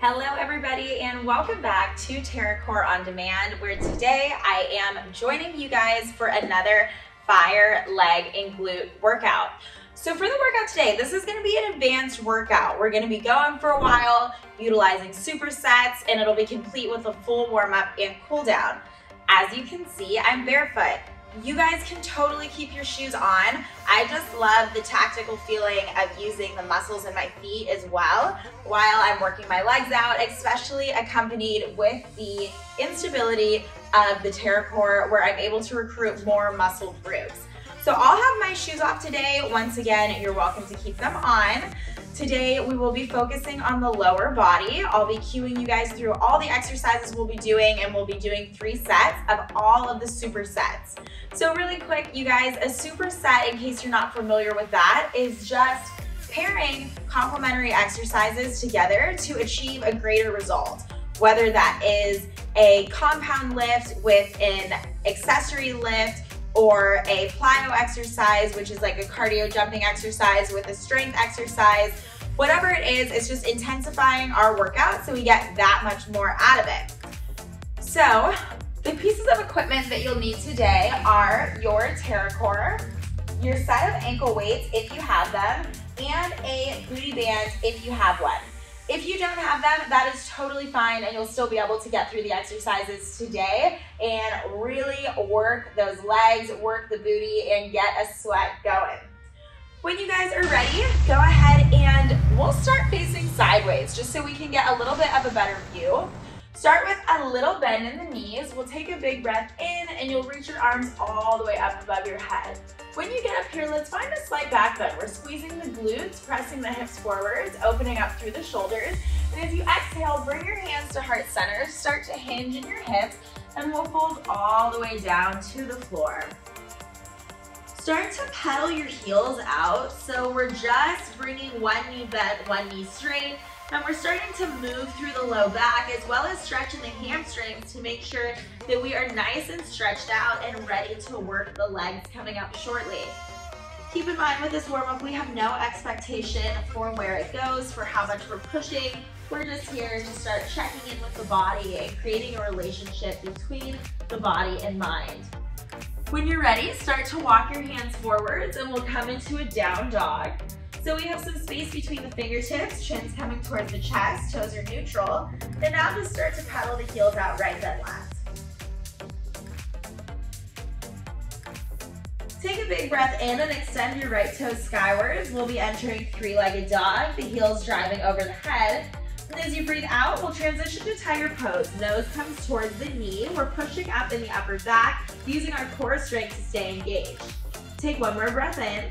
Hello everybody and welcome back to TerraCore On Demand, where today I am joining you guys for another fire leg and glute workout. So for the workout today, this is going to be an advanced workout. We're going to be going for a while, utilizing supersets, and it'll be complete with a full warm-up and cool down. As you can see, I'm barefoot. You guys can totally keep your shoes on. I just love the tactical feeling of using the muscles in my feet as well while I'm working my legs out, especially accompanied with the instability of the TerraCore, where I'm able to recruit more muscle groups. So I'll have my shoes off today. Once again, you're welcome to keep them on. Today, we will be focusing on the lower body. I'll be cueing you guys through all the exercises we'll be doing, and we'll be doing 3 sets of all of the supersets. So really quick, you guys, a superset, in case you're not familiar with that, is just pairing complementary exercises together to achieve a greater result. Whether that is a compound lift with an accessory lift, or a plyo exercise, which is like a cardio jumping exercise with a strength exercise. Whatever it is, it's just intensifying our workout so we get that much more out of it. So the pieces of equipment that you'll need today are your TerraCore, your set of ankle weights if you have them, and a booty band if you have one. If you don't have them, that is totally fine, and you'll still be able to get through the exercises today and really work those legs, work the booty, and get a sweat going. When you guys are ready, go ahead and we'll start facing sideways just so we can get a little bit of a better view. Start with a little bend in the knees. We'll take a big breath in, and you'll reach your arms all the way up above your head. When you get up here, let's find a slight back bend. We're squeezing the glutes, pressing the hips forwards, opening up through the shoulders. And as you exhale, bring your hands to heart center, start to hinge in your hips, and we'll fold all the way down to the floor. Start to pedal your heels out. So we're just bringing one knee bent, one knee straight, and we're starting to move through the low back as well as stretching the hamstrings to make sure that we are nice and stretched out and ready to work the legs coming up shortly. Keep in mind with this warm-up, we have no expectation for where it goes, for how much we're pushing. We're just here to start checking in with the body and creating a relationship between the body and mind. When you're ready, start to walk your hands forwards and we'll come into a down dog. So we have some space between the fingertips, chin's coming towards the chest, toes are neutral. And now just start to pedal the heels out right then left. Take a big breath in and extend your right toes skywards. We'll be entering 3-legged dog, the heels driving over the head. And as you breathe out, we'll transition to tiger pose. Nose comes towards the knee. We're pushing up in the upper back, using our core strength to stay engaged. Take one more breath in.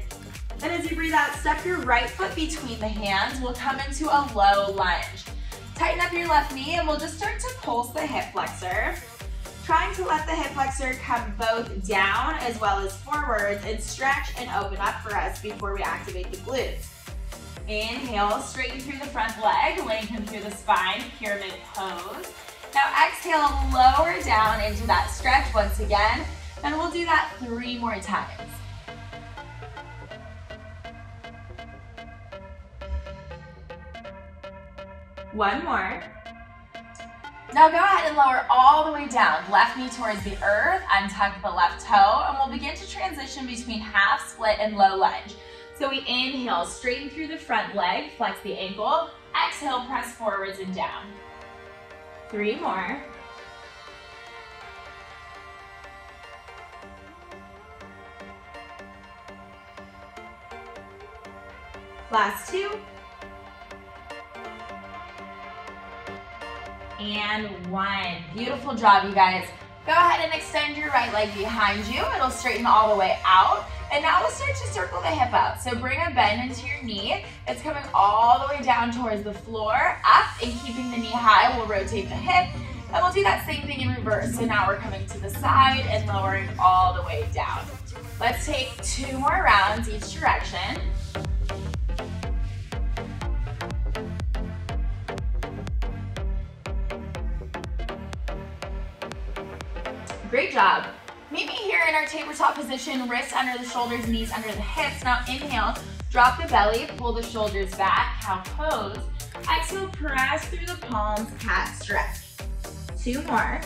And as you breathe out, step your right foot between the hands. We'll come into a low lunge. Tighten up your left knee and we'll just start to pulse the hip flexor. Trying to let the hip flexor come both down as well as forwards and stretch and open up for us before we activate the glutes. Inhale, straighten through the front leg, lengthen through the spine, pyramid pose. Now exhale, lower down into that stretch once again, and we'll do that 3 more times. One more. Now go ahead and lower all the way down. Left knee towards the earth, untuck the left toe, and we'll begin to transition between half split and low lunge. So we inhale, straighten through the front leg, flex the ankle. Exhale, press forwards and down. 3 more. Last 2. And 1. Beautiful job, you guys. Go ahead and extend your right leg behind you. It'll straighten all the way out. And now we'll start to circle the hip out. So bring a bend into your knee. It's coming all the way down towards the floor, up, and keeping the knee high. We'll rotate the hip, and we'll do that same thing in reverse. So now we're coming to the side and lowering all the way down. Let's take 2 more rounds each direction. Great job. Meet me here in our tabletop position, wrists under the shoulders, knees under the hips. Now inhale, drop the belly, pull the shoulders back, cow pose. Exhale, press through the palms, cat stretch. 2 more.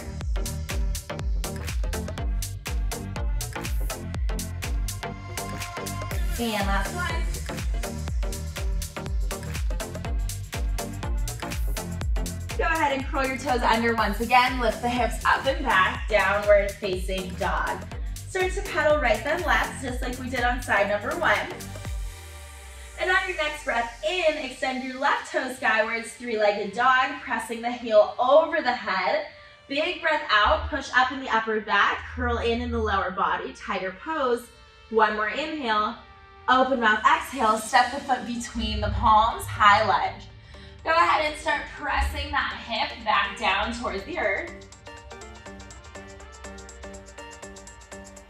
And last one. Go ahead and curl your toes under once again. Lift the hips up and back, downward facing dog. Start to pedal right then left, just like we did on side number 1. And on your next breath in, extend your left toe skywards, 3-legged dog, pressing the heel over the head. Big breath out, push up in the upper back, curl in the lower body, tighter pose. 1 more inhale, open mouth, exhale, step the foot between the palms, high lunge. Go ahead and start pressing that hip back down towards the earth.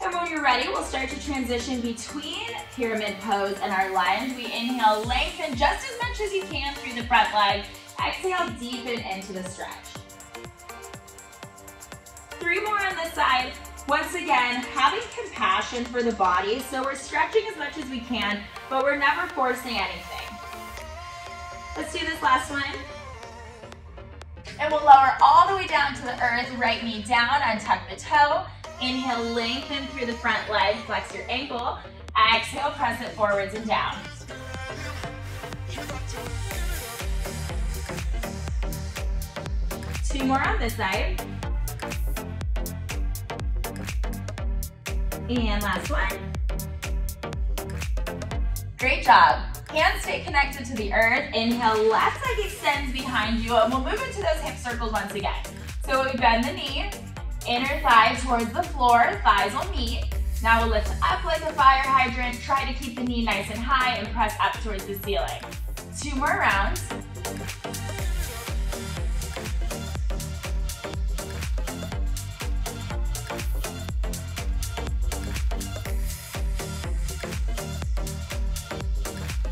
And when you're ready, we'll start to transition between pyramid pose and our lunge. We inhale, lengthen just as much as you can through the front leg. Exhale, deepen into the stretch. 3 more on this side. Once again, having compassion for the body. So we're stretching as much as we can, but we're never forcing anything. Let's do this last one. And we'll lower all the way down to the earth, right knee down, untuck the toe. Inhale, lengthen through the front leg, flex your ankle. Exhale, press it forwards and down. Two more on this side. And last one. Great job. Hands stay connected to the earth. Inhale, left leg extends behind you, and we'll move into those hip circles once again. So we bend the knee, inner thigh towards the floor, thighs will meet. Now we'll lift up like a fire hydrant. Try to keep the knee nice and high and press up towards the ceiling. 2 more rounds.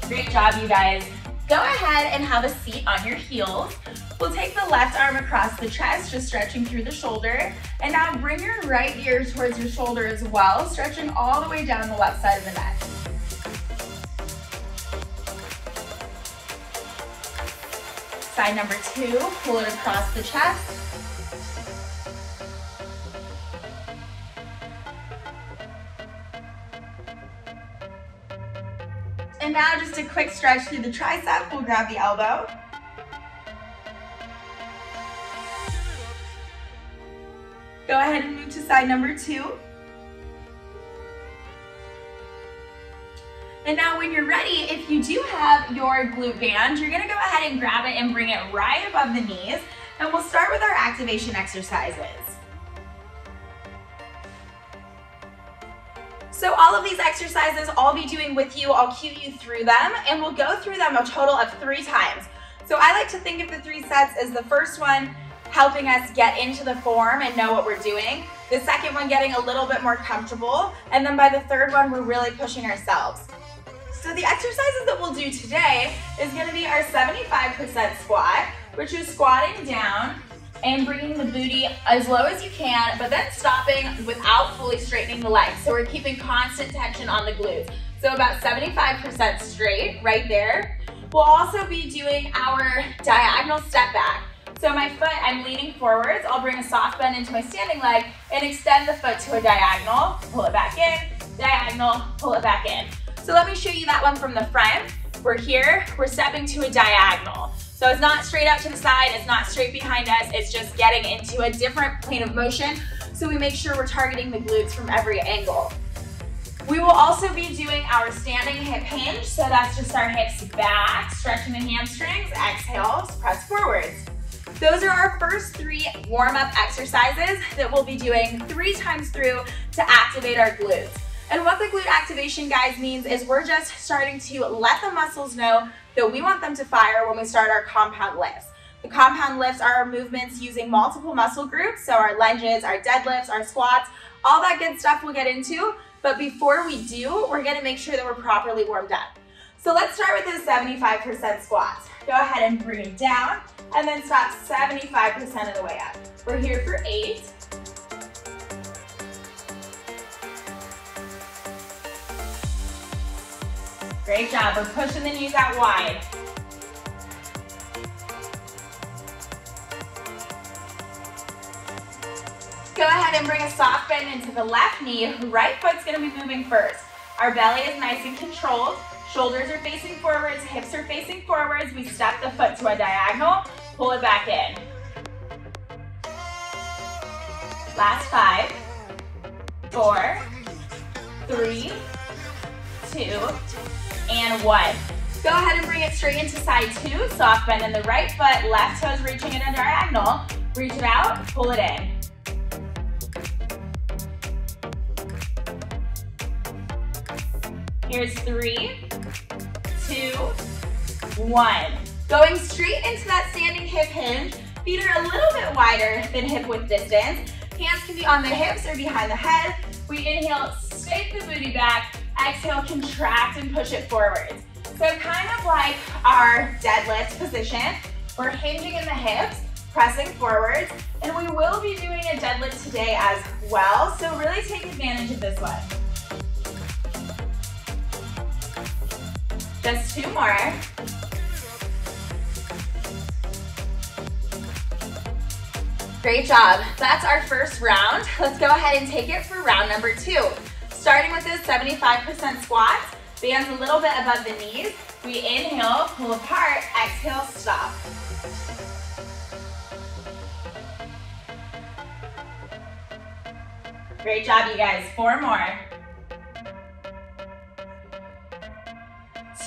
Great job, you guys. Go ahead and have a seat on your heels. We'll take the left arm across the chest, just stretching through the shoulder. And now bring your right ear towards your shoulder as well, stretching all the way down the left side of the neck. Side number 2, pull it across the chest. And now just a quick stretch through the tricep. We'll grab the elbow. Go ahead and move to side number 2. And now when you're ready, if you do have your glute band, you're gonna go ahead and grab it and bring it right above the knees. And we'll start with our activation exercises. So all of these exercises I'll be doing with you, I'll cue you through them, and we'll go through them a total of 3 times. So I like to think of the 3 sets as the first one helping us get into the form and know what we're doing, the second one getting a little bit more comfortable, and then by the third one we're really pushing ourselves. So the exercises that we'll do today is going to be our 75% squat, which is squatting down and bringing the booty as low as you can, but then stopping without fully straightening the legs. So we're keeping constant tension on the glutes. So about 75% straight right there. We'll also be doing our diagonal step back. So my foot, I'm leaning forwards. I'll bring a soft bend into my standing leg and extend the foot to a diagonal. Pull it back in, diagonal, pull it back in. So let me show you that one from the front. We're here, we're stepping to a diagonal. So it's not straight out to the side, it's not straight behind us, it's just getting into a different plane of motion, so we make sure we're targeting the glutes from every angle. We will also be doing our standing hip hinge, so that's just our hips back, stretching the hamstrings, exhale, press forwards. Those are our first 3 warm-up exercises that we'll be doing 3 times through to activate our glutes. And what the glute activation, guys, means is we're just starting to let the muscles know that we want them to fire when we start our compound lifts. The compound lifts are our movements using multiple muscle groups, so our lunges, our deadlifts, our squats, all that good stuff we'll get into. But before we do, we're gonna make sure that we're properly warmed up. So let's start with the 75% squats. Go ahead and bring it down, and then stop 75% of the way up. We're here for 8. Great job, we're pushing the knees out wide. go ahead and bring a soft bend into the left knee. Right foot's gonna be moving first. Our belly is nice and controlled. Shoulders are facing forwards, hips are facing forwards. We step the foot to a diagonal, pull it back in. Last 5, 4, 3, 2, and 1. Go ahead and bring it straight into side 2. Soft bend in the right foot, left toes reaching in a diagonal. Reach it out, pull it in. Here's 3, 2, 1. Going straight into that standing hip hinge. Feet are a little bit wider than hip width distance. Hands can be on the hips or behind the head. We inhale, stake the booty back. Exhale, contract and push it forwards. So kind of like our deadlift position. We're hinging in the hips, pressing forwards, and we will be doing a deadlift today as well. So really take advantage of this one. Just 2 more. Great job. That's our first round. Let's go ahead and take it for round number 2. Starting with this 75% squats, bands a little bit above the knees. We inhale, pull apart, exhale, stop. Great job, you guys. 4 more.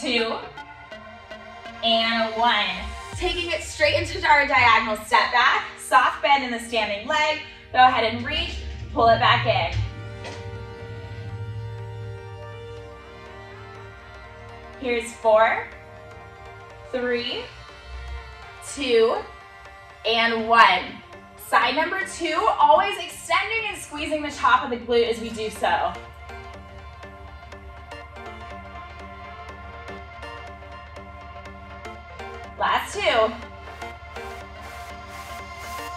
2, and 1. Taking it straight into our diagonal step back, soft bend in the standing leg. Go ahead and reach, pull it back in. Here's 4, 3, 2, and 1. Side number 2, always extending and squeezing the top of the glute as we do so. Last 2.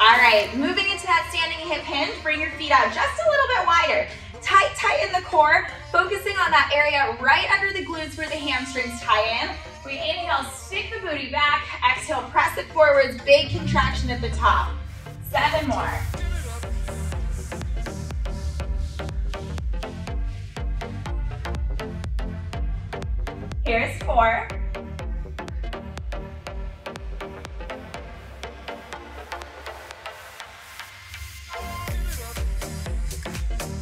All right, moving into that standing hip hinge, bring your feet out just a little bit wider. Tighten the core, focusing on that area right under the glutes where the hamstrings tie in. We inhale, stick the booty back. Exhale, press it forwards, big contraction at the top. 7 more. Here's 4.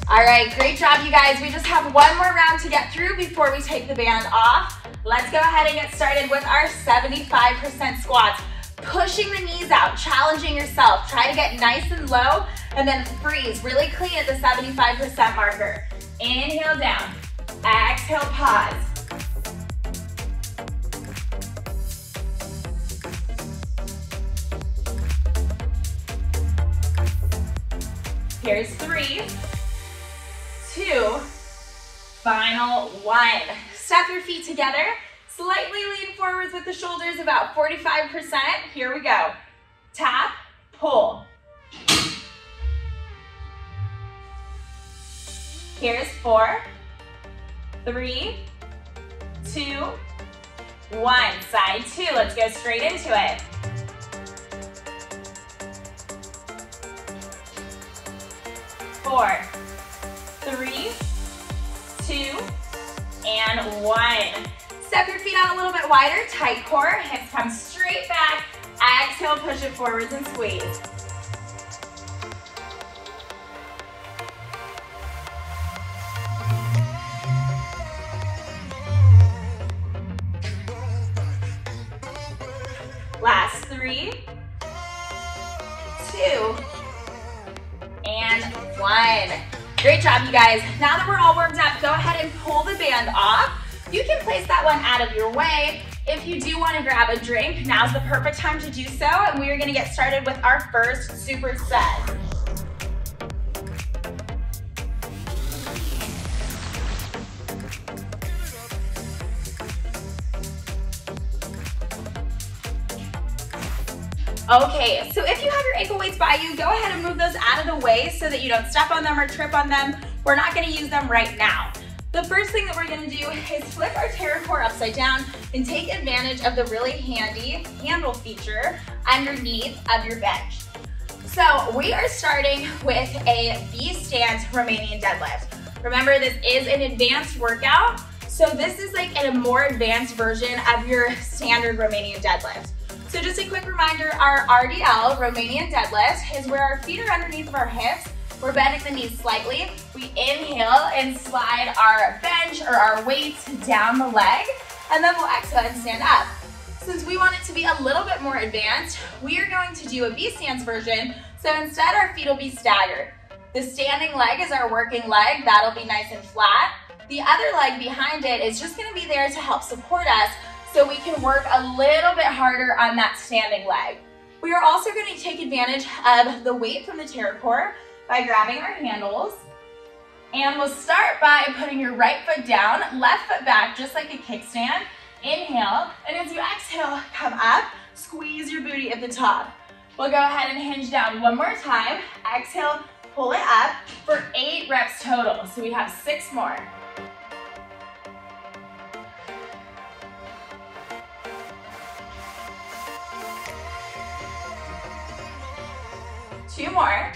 All right, great job, you guys. We just have 1 more round to get through before we take the band off. Let's go ahead and get started with our 75% squats. Pushing the knees out, challenging yourself. Try to get nice and low and then freeze. Really clean at the 75% marker. Inhale down. Exhale, pause. Here's 3, 2, final 1. Step your feet together. Slightly lean forwards with the shoulders, about 45%. Here we go. Tap, pull. Here's 4, 3, 2, 1. Side 2, let's go straight into it. Four, 3, 2, and 1. Step your feet out a little bit wider, tight core, hips come straight back. Exhale, push it forwards and squeeze. Last 3, 2, and 1. Great job, you guys. Now that we're all warmed up, go ahead and pull the band off. You can place that one out of your way. If you do want to grab a drink, now's the perfect time to do so, and we are going to get started with our first superset. Okay, so if you have your ankle weights by you, go ahead and move those out of the way so that you don't step on them or trip on them. We're not going to use them right now. The first thing that we're going to do is flip our TerraCore upside down and take advantage of the really handy handle feature underneath of your bench. So we are starting with a V-stance Romanian deadlift. Remember, this is an advanced workout, so this is like a more advanced version of your standard Romanian deadlift. So just a quick reminder, our RDL, Romanian deadlift, is where our feet are underneath of our hips. We're bending the knees slightly. We inhale and slide our bench or our weights down the leg, and then we'll exhale and stand up. Since we want it to be a little bit more advanced, we are going to do a V-stance version, so instead our feet will be staggered. The standing leg is our working leg. That'll be nice and flat. The other leg behind it is just gonna be there to help support us so we can work a little bit harder on that standing leg. We are also going to take advantage of the weight from the TerraCore by grabbing our handles. And we'll start by putting your right foot down, left foot back, just like a kickstand. Inhale, and as you exhale, come up, squeeze your booty at the top. We'll go ahead and hinge down one more time. Exhale, pull it up for 8 reps total. So we have 6 more. Two more.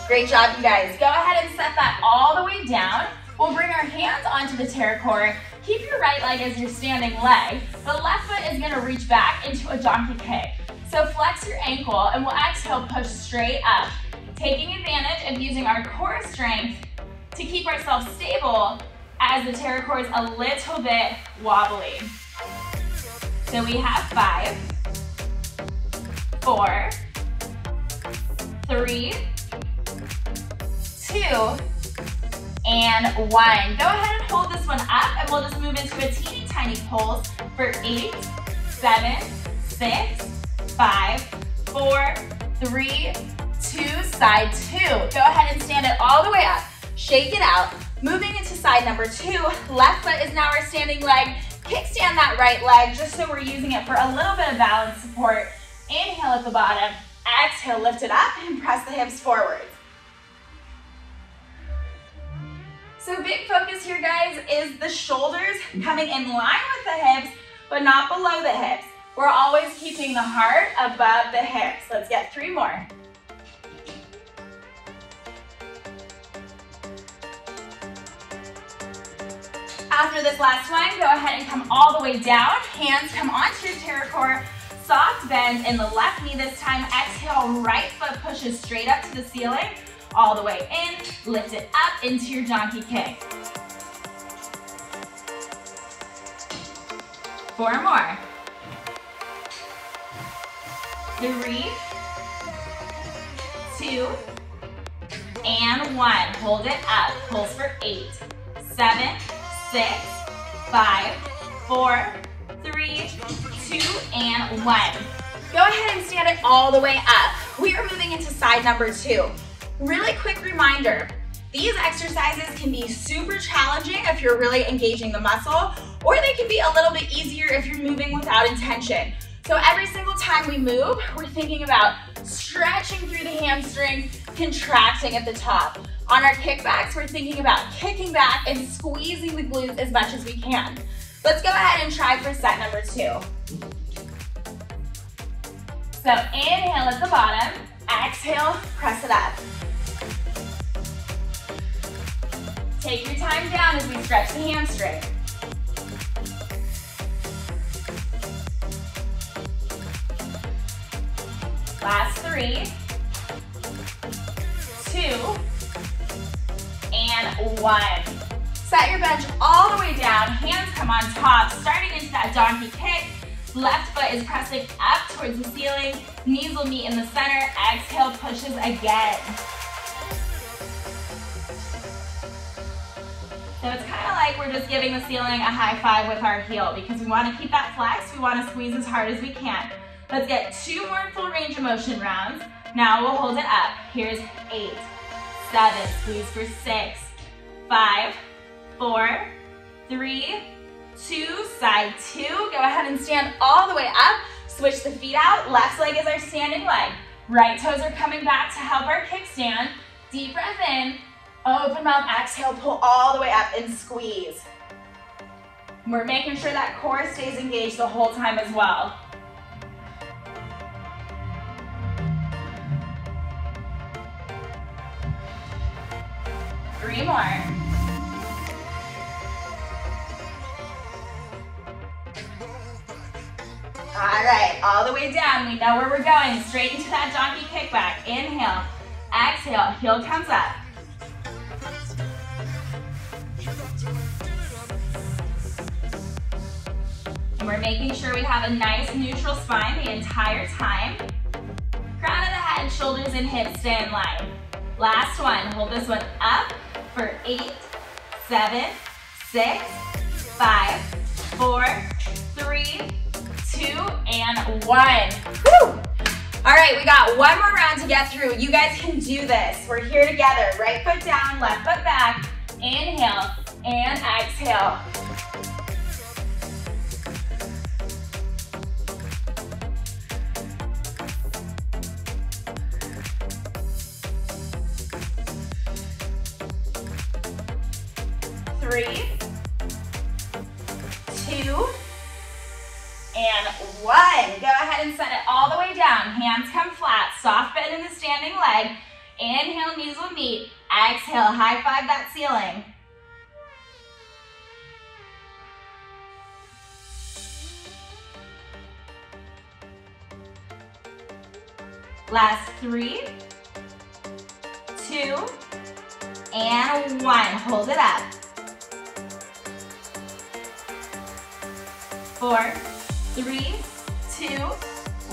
Great job, you guys. Go ahead and set that all the way down. We'll bring our hands onto the TerraCore. Keep your right leg as your standing leg. The left foot is gonna reach back into a donkey kick. So flex your ankle and we'll exhale, push straight up. Taking advantage of using our core strength to keep ourselves stable as the TerraCore is a little bit wobbly. So we have 5, 4, 3, 2, and 1. Go ahead and hold this one up and we'll just move into a teeny tiny pulse for 8, 7, 6, 5, 4, 3, 2, side 2. Go ahead and stand it all the way up. Shake it out. Moving into side number 2, left foot is now our standing leg. Kickstand that right leg just so we're using it for a little bit of balance support. Inhale at the bottom, exhale, lift it up and press the hips forward. So big focus here, guys, is the shoulders coming in line with the hips, but not below the hips. We're always keeping the heart above the hips. Let's get 3 more. After this last one, go ahead and come all the way down. Hands come onto your TerraCore. Soft bend in the left knee this time. Exhale, right foot pushes straight up to the ceiling. All the way in. Lift it up into your donkey kick. 4 more. 3, 2, and 1. Hold it up. Pulse for 8, 7, 6, 5, 4, 3, 2, and 1. Go ahead and stand it all the way up. We are moving into side number 2. Really quick reminder, these exercises can be super challenging if you're really engaging the muscle, or they can be a little bit easier if you're moving without intention. So every single time we move, we're thinking about stretching through the hamstrings, contracting at the top. On our kickbacks, we're thinking about kicking back and squeezing the glutes as much as we can. Let's go ahead and try for set number 2. So inhale at the bottom, exhale, press it up. Take your time down as we stretch the hamstring. Last 3, 2, and 1. Set your bench all the way down, hands come on top, starting into that donkey kick. Left foot is pressing up towards the ceiling, knees will meet in the center, exhale, pushes again. So it's kind of like we're just giving the ceiling a high five with our heel because we want to keep that flex, we want to squeeze as hard as we can. Let's get 2 more full range of motion rounds. Now we'll hold it up. Here's 8, 7, squeeze for 6, 5, 4, 3, 2, side 2. Go ahead and stand all the way up. Switch the feet out. Left leg is our standing leg. Right toes are coming back to help our kickstand. Deep breath in. Open mouth, exhale, pull all the way up and squeeze. We're making sure that core stays engaged the whole time as well. 3 more. All right, all the way down. We know where we're going. Straight into that donkey kickback. Inhale, exhale, heel comes up. And we're making sure we have a nice neutral spine the entire time. Crown of the head, shoulders and hips stay in line. Last one, hold this one up for 8, 7, 6, 5, 4, 3, 2, and 1. Woo! All right, we got one more round to get through. You guys can do this. We're here together. Right foot down, left foot back. Inhale and exhale. Three, 2, and 1. Go ahead and set it all the way down. Hands come flat, soft bend in the standing leg. Inhale, knees will meet. Exhale, high five that ceiling. Last 3, 2, and 1. Hold it up. 4, 3, 2,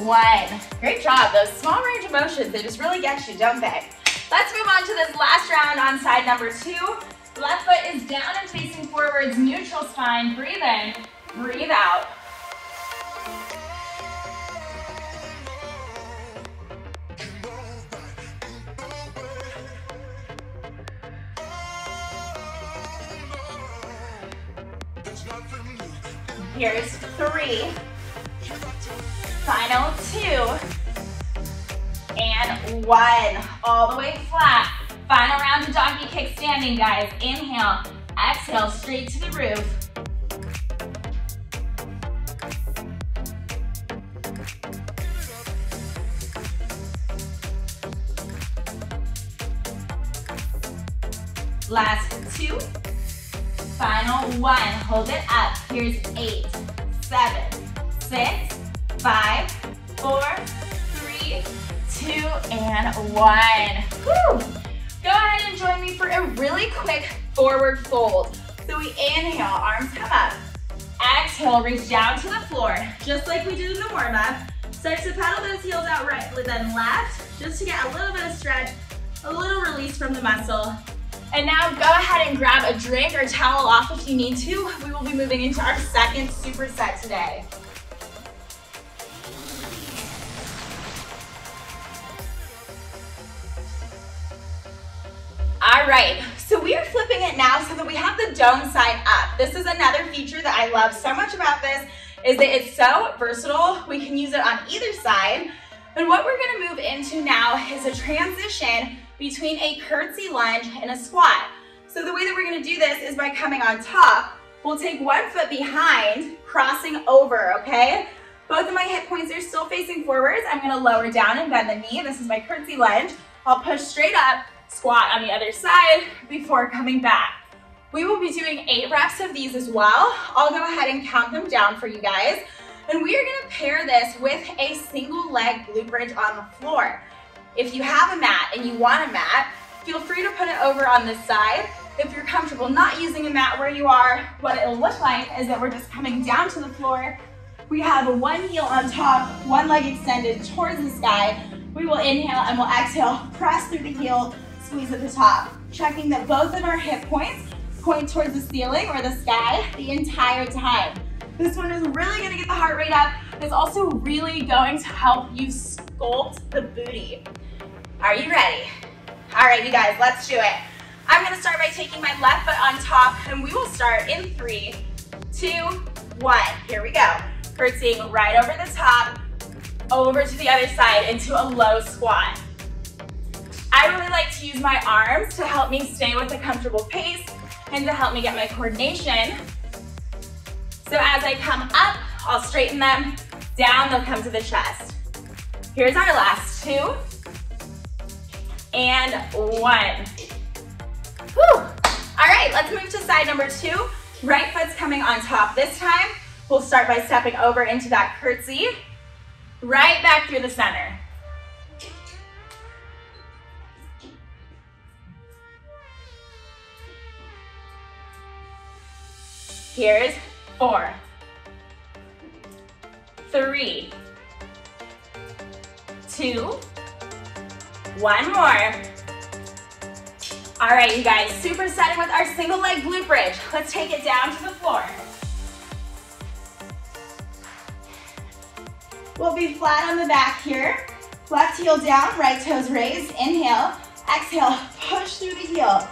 1. Great job. Those small range of motions, they just really get you, don't they? Let's move on to this last round on side number 2. Left foot is down and facing forwards, neutral spine. Breathe in, breathe out. Here's 3, final 2, and 1. All the way flat. Final round of donkey kick standing, guys. Inhale, exhale, straight to the roof. Last 2. Final 1, hold it up. Here's 8, 7, 6, 5, 4, 3, 2, and 1. Woo! Go ahead and join me for a really quick forward fold. So we inhale, arms come up. Exhale, reach down to the floor, just like we did in the warm-up. Start to pedal those heels out right, then left, just to get a little bit of stretch, a little release from the muscle. And now go ahead and grab a drink or towel off if you need to. We will be moving into our second superset today. All right, so we are flipping it now so that we have the dome side up. This is another feature that I love so much about this, is that it's so versatile. We can use it on either side. And what we're gonna move into now is a transition between a curtsy lunge and a squat. So the way that we're gonna do this is by coming on top. We'll take one foot behind, crossing over, okay? Both of my hip points are still facing forwards. I'm gonna lower down and bend the knee. This is my curtsy lunge. I'll push straight up, squat on the other side before coming back. We will be doing 8 reps of these as well. I'll go ahead and count them down for you guys. And we are gonna pair this with a single leg glute bridge on the floor. If you have a mat and you want a mat, feel free to put it over on this side. If you're comfortable not using a mat where you are, what it'll look like is that we're just coming down to the floor. We have one heel on top, one leg extended towards the sky. We will inhale and we'll exhale, press through the heel, squeeze at the top. Checking that both of our hip points point towards the ceiling or the sky the entire time. This one is really gonna get the heart rate up. It's also really going to help you sculpt the booty. Are you ready? All right, you guys, let's do it. I'm gonna start by taking my left foot on top, and we will start in 3, 2, 1. Here we go. Curtsying right over the top, over to the other side into a low squat. I really like to use my arms to help me stay with a comfortable pace and to help me get my coordination. So as I come up, I'll straighten them. Down, they'll come to the chest. Here's our last 2. And 1. Whew. All right, let's move to side number 2. Right foot's coming on top this time. We'll start by stepping over into that curtsy, right back through the center. Here's 4, 3, 2, 1 more. All right, you guys, supersetting with our single leg glute bridge. Let's take it down to the floor. We'll be flat on the back here. Left heel down, right toes raised. Inhale, exhale, push through the heel.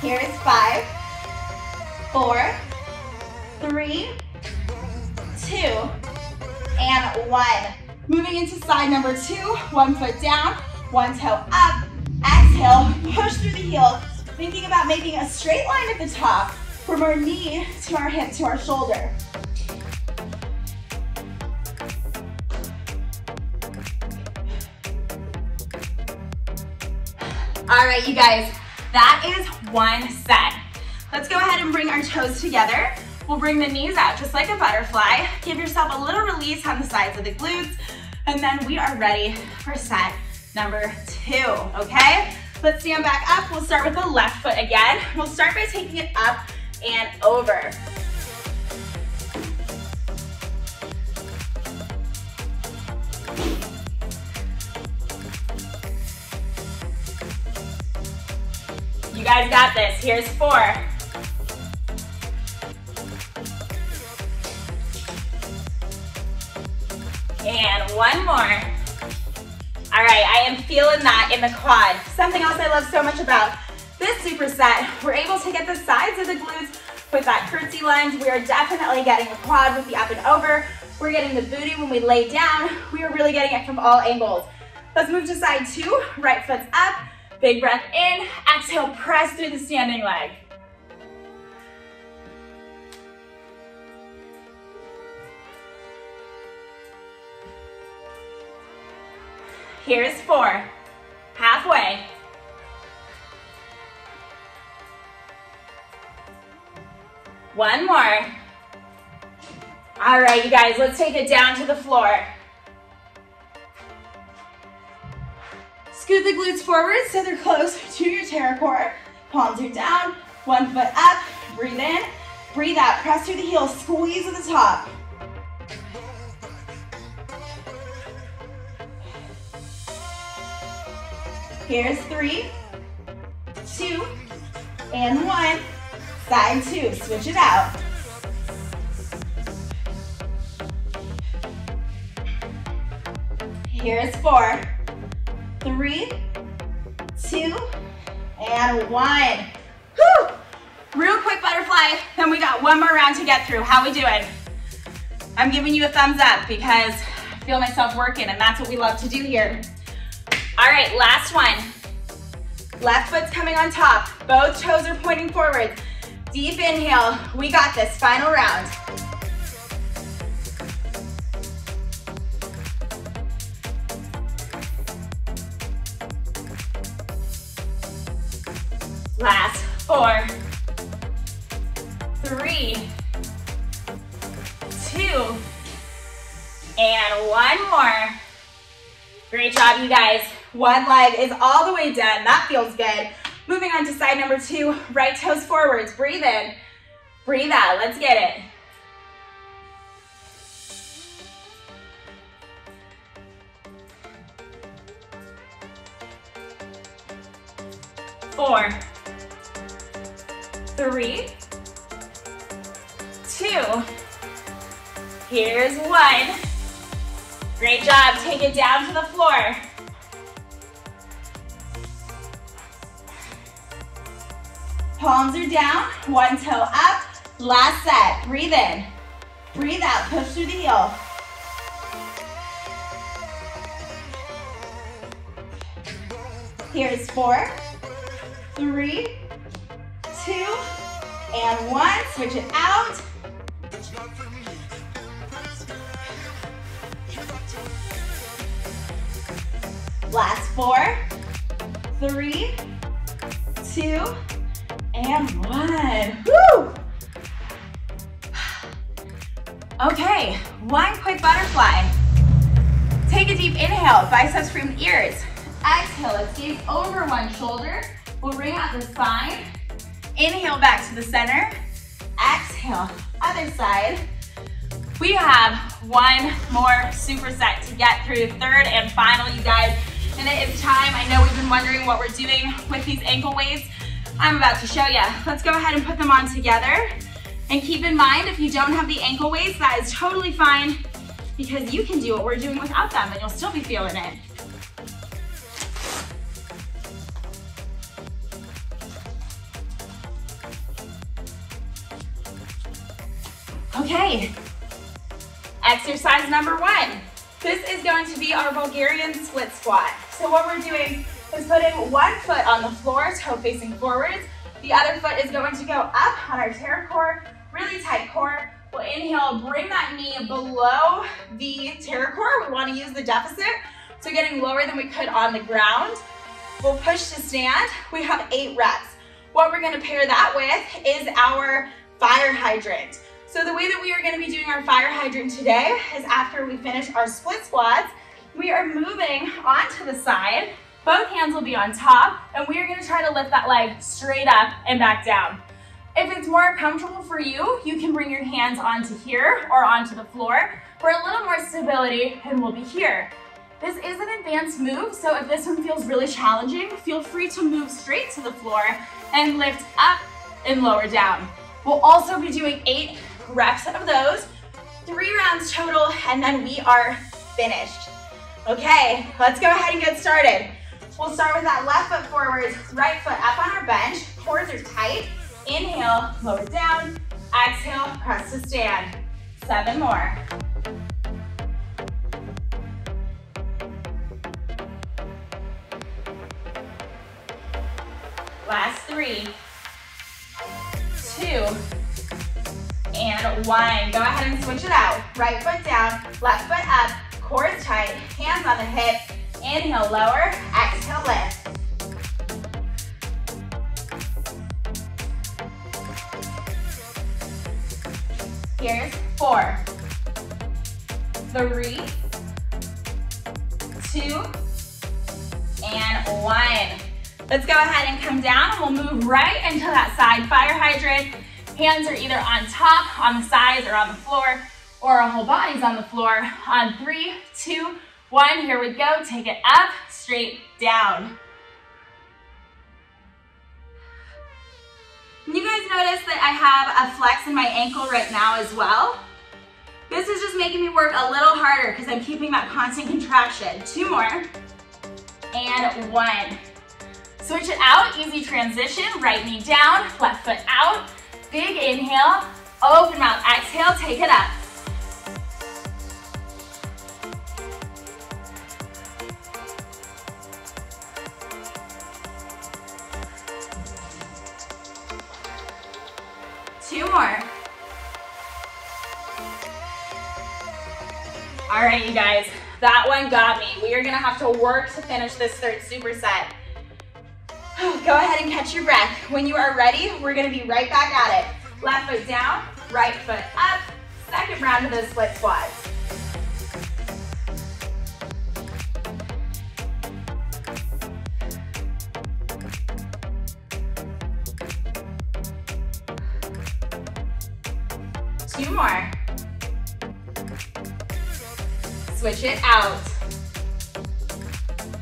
Here's 5, 4, 3, 2, and 1. Moving into side number 2, 1 foot down, 1 toe up. Exhale, push through the heel. Thinking about making a straight line at the top from our knee to our hip to our shoulder. All right, you guys, that is 1 set. Let's go ahead and bring our toes together. We'll bring the knees out just like a butterfly. Give yourself a little release on the sides of the glutes, and then we are ready for set number 2, okay? Let's stand back up. We'll start with the left foot again. We'll start by taking it up and over. You guys got this. Here's 4. And 1 more. All right, I am feeling that in the quad. Something else I love so much about this superset, we're able to get the sides of the glutes with that curtsy lunge. We are definitely getting the quad with the up and over. We're getting the booty when we lay down. We are really getting it from all angles. Let's move to side 2. Right foot's up. Big breath in. Exhale, press through the standing leg. Here's 4. Halfway. One more. All right, you guys, let's take it down to the floor. Scoot the glutes forward so they're close to your TerraCore. Palms are down, 1 foot up. Breathe in, breathe out. Press through the heels, squeeze at the top. Here's 3, 2, and 1. Side 2, switch it out. Here's 4, 3, 2, and 1. Whew! Real quick butterfly, then we got 1 more round to get through. How we doing? I'm giving you a thumbs up because I feel myself working, and that's what we love to do here. All right, last one. Left foot's coming on top. Both toes are pointing forward. Deep inhale. We got this. Final round. Last 4, 3, 2, and 1 more. Great job, you guys. 1 leg is all the way done. That feels good. Moving on to side number 2, right toes forwards. Breathe in, breathe out. Let's get it. Four, 3, 2. Here's 1. Great job. Take it down to the floor. Palms are down, 1 toe up. Last set. Breathe in, breathe out. Push through the heel. Here's 4, 3, 2, and 1. Switch it out. Last 4, 3, 2, and 1. Woo! Okay, one quick butterfly. Take a deep inhale, biceps from the ears. Exhale, let's gaze over one shoulder. We'll bring out the spine. Inhale back to the center. Exhale, other side. We have one more superset to get through, third and final, you guys. And it is time. I know we've been wondering what we're doing with these ankle weights. I'm about to show you. Let's go ahead and put them on together. And keep in mind, if you don't have the ankle weights, that is totally fine because you can do what we're doing without them and you'll still be feeling it. Okay, exercise number 1. This is going to be our Bulgarian split squat. So what we're doing is putting one foot on the floor, toe facing forwards. The other foot is going to go up on our TerraCore, really tight core. We'll inhale, bring that knee below the TerraCore. We want to use the deficit, so getting lower than we could on the ground. We'll push to stand. We have 8 reps. What we're going to pair that with is our fire hydrant. So the way that we are going to be doing our fire hydrant today is after we finish our split squats, we are moving onto the side. Both hands will be on top, and we are going to try to lift that leg straight up and back down. If it's more comfortable for you, you can bring your hands onto here or onto the floor for a little more stability, and we'll be here. This is an advanced move, so if this one feels really challenging, feel free to move straight to the floor and lift up and lower down. We'll also be doing 8 reps of those, 3 rounds total, and then we are finished. Okay, let's go ahead and get started. We'll start with that left foot forwards, right foot up on our bench, cores are tight. Inhale, lower down, exhale, press to stand. 7 more. Last 3, 2, and 1. Go ahead and switch it out. Right foot down, left foot up, core is tight, hands on the hip. Inhale, lower, exhale, lift. Here's 4, 3, 2, and 1. Let's go ahead and come down and we'll move right into that side fire hydrant. Hands are either on top, on the sides, or on the floor, or our whole body's on the floor. On 3, 2, 1, here we go. Take it up, straight down. You guys notice that I have a flex in my ankle right now as well? This is just making me work a little harder because I'm keeping that constant contraction. 2 more, and 1. Switch it out, easy transition, right knee down, left foot out. Big inhale, open mouth, exhale, take it up. Two more. All right, you guys, that one got me. We are gonna have to work to finish this third superset. Go ahead and catch your breath. When you are ready, we're gonna be right back at it. Left foot down, right foot up. Second round of those split squats. Two more. Switch it out.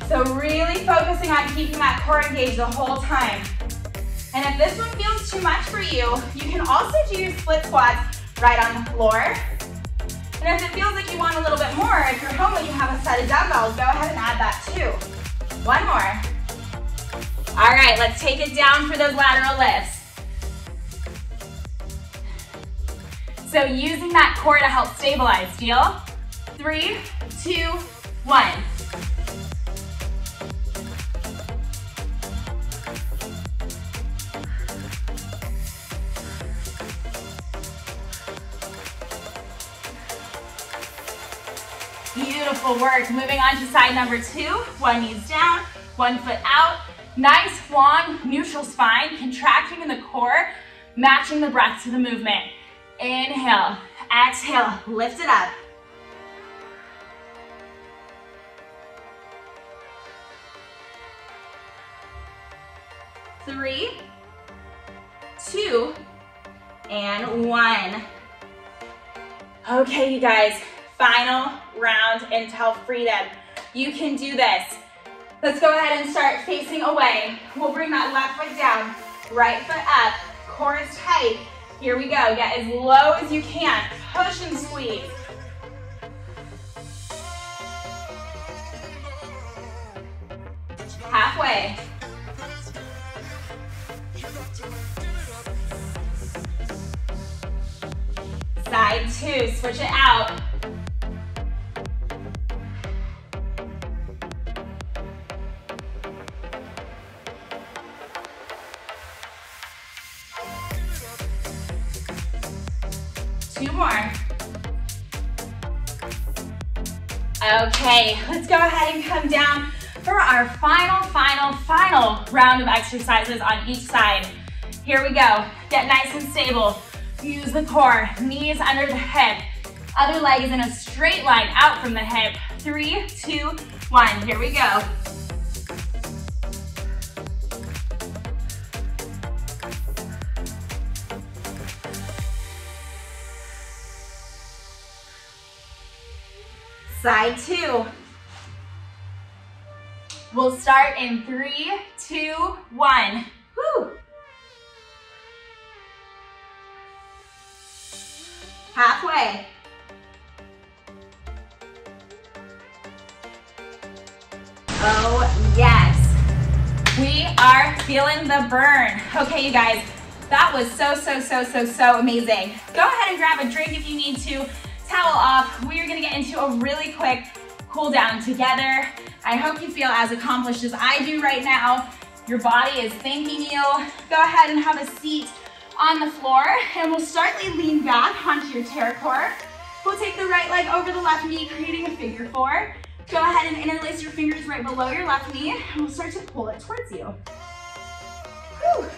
So really focusing on keeping that core engaged the whole time. And if this one feels too much for you, you can also do your split squats right on the floor. And if it feels like you want a little bit more, if you're home and you have a set of dumbbells, go ahead and add that too. 1 more. All right, let's take it down for those lateral lifts. So using that core to help stabilize, deal? 3, 2, 1. Beautiful work. Moving on to side number 2. 1 knee's down, 1 foot out. Nice, long, neutral spine, contracting in the core, matching the breath to the movement. Inhale, exhale, lift it up. Three, two, and one. Okay, you guys, final round until freedom. You can do this. Let's go ahead and start facing away. We'll bring that left foot down, right foot up, core is tight. Here we go, get as low as you can. Push and squeeze. Halfway. Side two, switch it out. Two more. Okay, let's go ahead and come down for our final round of exercises on each side. Here we go. Get nice and stable. Use the core, knees under the hip. Other leg is in a straight line out from the hip. 3, 2, 1. Here we go. Side two. We'll start in 3, 2, 1. Woo. Halfway. Oh, yes. We are feeling the burn. Okay, you guys, that was so amazing. Go ahead and grab a drink if you need to. Towel off. We are gonna get into a really quick cool down together. I hope you feel as accomplished as I do right now. Your body is thanking you. Go ahead and have a seat on the floor, and we'll slightly lean back onto your TerraCore. We'll take the right leg over the left knee, creating a figure four. Go ahead and interlace your fingers right below your left knee, and we'll start to pull it towards you. Whew.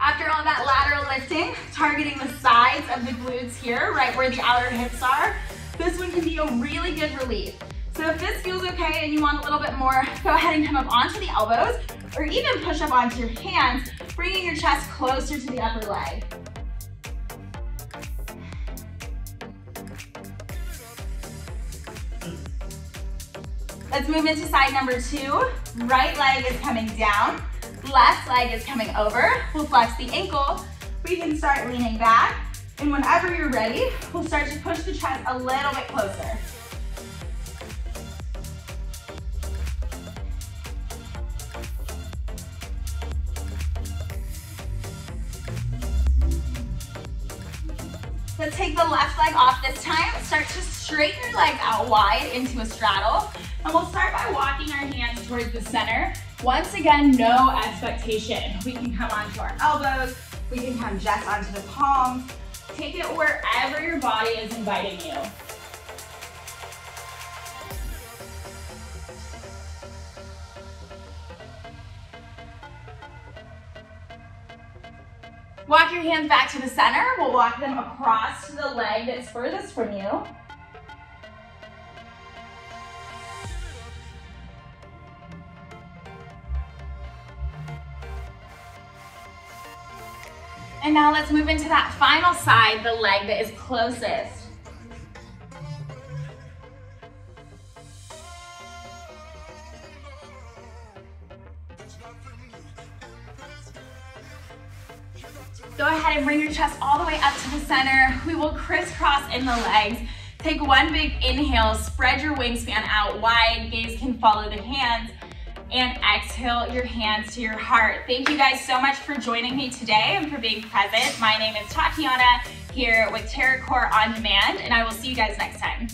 After all that lateral lifting, targeting the sides of the glutes here, right where the outer hips are, this one can be a really good relief. So if this feels okay and you want a little bit more, go ahead and come up onto the elbows, or even push up onto your hands, bringing your chest closer to the upper leg. Let's move into side number two. Right leg is coming down, left leg is coming over. We'll flex the ankle. We can start leaning back, and whenever you're ready, we'll start to push the chest a little bit closer. Let's take the left leg off this time. Start to straighten your legs out wide into a straddle. And we'll start by walking our hands towards the center. Once again, no expectation. We can come onto our elbows. We can come just onto the palms. Take it wherever your body is inviting you. Walk your hands back to the center. We'll walk them across to the leg that's furthest from you. And now let's move into that final side, the leg that is closest. Go ahead and bring your chest all the way up to the center. We will crisscross in the legs. Take one big inhale, spread your wingspan out wide, gaze can follow the hands, and exhale your hands to your heart. Thank you guys so much for joining me today and for being present. My name is Tatiana here with TerraCore On Demand, and I will see you guys next time.